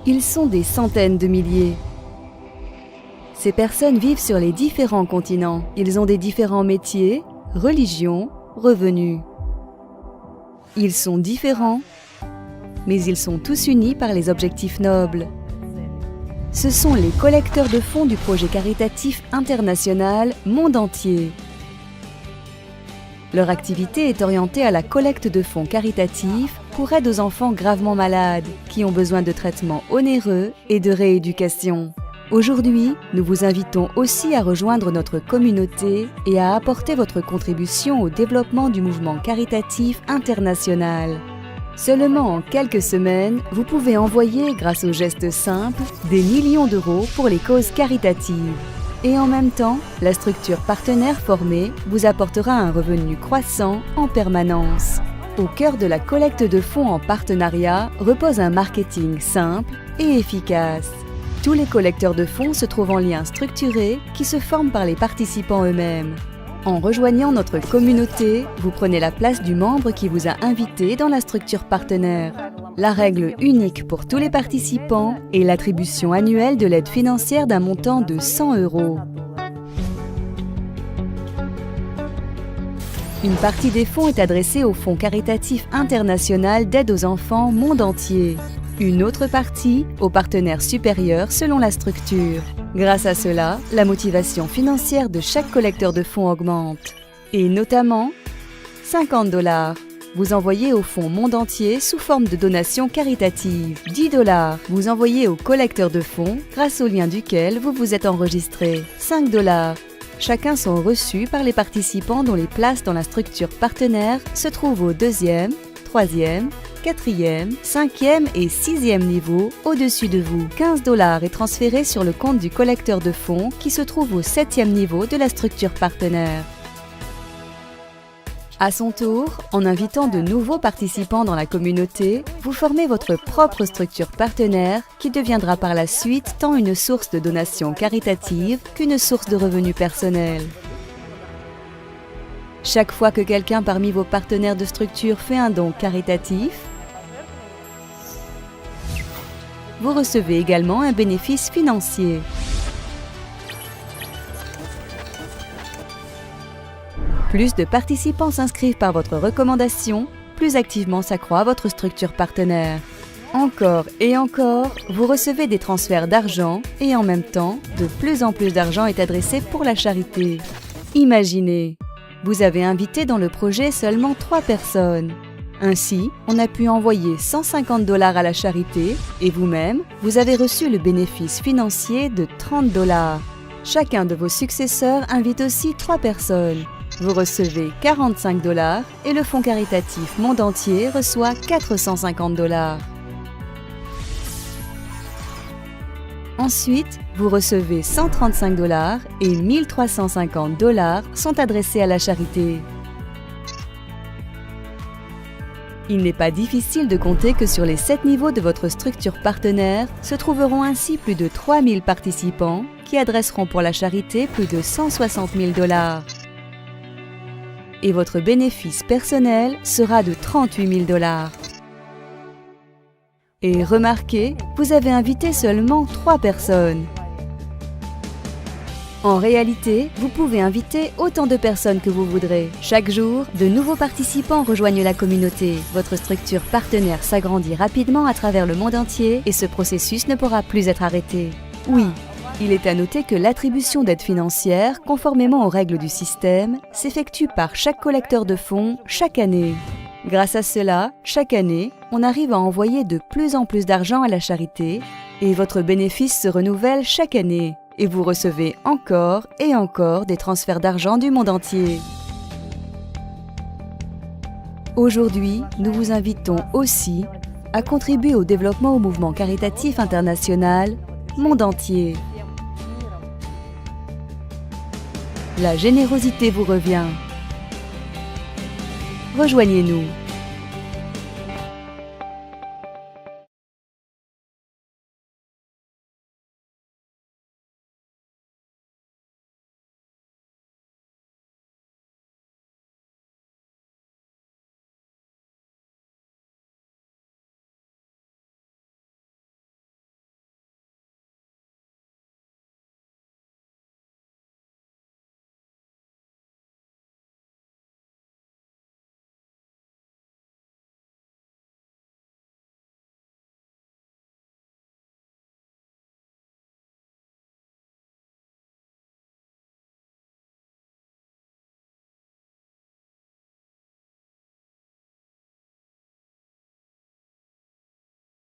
Ils sont des centaines de milliers. Ces personnes vivent sur les différents continents. Ils ont des différents métiers, religions, revenus. Ils sont différents, mais ils sont tous unis par les objectifs nobles. Ce sont les collecteurs de fonds du projet caritatif international Monde Entier. Leur activité est orientée à la collecte de fonds caritatifs pour aide aux enfants gravement malades, qui ont besoin de traitements onéreux et de rééducation. Aujourd'hui, nous vous invitons aussi à rejoindre notre communauté et à apporter votre contribution au développement du mouvement caritatif international. Seulement en quelques semaines, vous pouvez envoyer, grâce aux gestes simples, des millions d'euros pour les causes caritatives. Et en même temps, la structure partenaire formée vous apportera un revenu croissant en permanence. Au cœur de la collecte de fonds en partenariat repose un marketing simple et efficace. Tous les collecteurs de fonds se trouvent en liens structurés qui se forment par les participants eux-mêmes. En rejoignant notre communauté, vous prenez la place du membre qui vous a invité dans la structure partenaire. La règle unique pour tous les participants est l'attribution annuelle de l'aide financière d'un montant de 100 €. Une partie des fonds est adressée au Fonds caritatif international d'aide aux enfants Monde Entier. Une autre partie aux partenaires supérieurs selon la structure. Grâce à cela, la motivation financière de chaque collecteur de fonds augmente. Et notamment, 50 $. Vous envoyez au Fonds Monde Entier sous forme de donation caritative. 10 $. Vous envoyez au collecteur de fonds grâce au lien duquel vous vous êtes enregistré. 5 $. Chacun sont reçus par les participants dont les places dans la structure partenaire se trouvent au 2e, 3e, 4e, 5e et 6e niveau au-dessus de vous. 15 $ est transféré sur le compte du collecteur de fonds qui se trouve au 7e niveau de la structure partenaire. À son tour, en invitant de nouveaux participants dans la communauté, vous formez votre propre structure partenaire qui deviendra par la suite tant une source de donations caritatives qu'une source de revenus personnels. Chaque fois que quelqu'un parmi vos partenaires de structure fait un don caritatif, vous recevez également un bénéfice financier. Plus de participants s'inscrivent par votre recommandation, plus activement s'accroît votre structure partenaire. Encore et encore, vous recevez des transferts d'argent et en même temps, de plus en plus d'argent est adressé pour la charité. Imaginez, vous avez invité dans le projet seulement 3 personnes. Ainsi, on a pu envoyer 150 $ à la charité et vous-même, vous avez reçu le bénéfice financier de 30 $. Chacun de vos successeurs invite aussi 3 personnes. Vous recevez 45 $ et le fonds caritatif Monde Entier reçoit 450 $. Ensuite, vous recevez 135 $ et 1350 $ sont adressés à la charité. Il n'est pas difficile de compter que sur les 7 niveaux de votre structure partenaire se trouveront ainsi plus de 3000 participants qui adresseront pour la charité plus de 160 000 $. Et votre bénéfice personnel sera de 38 000 $. Et remarquez, vous avez invité seulement 3 personnes. En réalité, vous pouvez inviter autant de personnes que vous voudrez. Chaque jour, de nouveaux participants rejoignent la communauté. Votre structure partenaire s'agrandit rapidement à travers le monde entier et ce processus ne pourra plus être arrêté. Oui, il est à noter que l'attribution d'aide financière, conformément aux règles du système, s'effectue par chaque collecteur de fonds chaque année. Grâce à cela, chaque année, on arrive à envoyer de plus en plus d'argent à la charité et votre bénéfice se renouvelle chaque année. Et vous recevez encore et encore des transferts d'argent du monde entier. Aujourd'hui, nous vous invitons aussi à contribuer au développement au mouvement caritatif international Monde Entier. La générosité vous revient. Rejoignez-nous.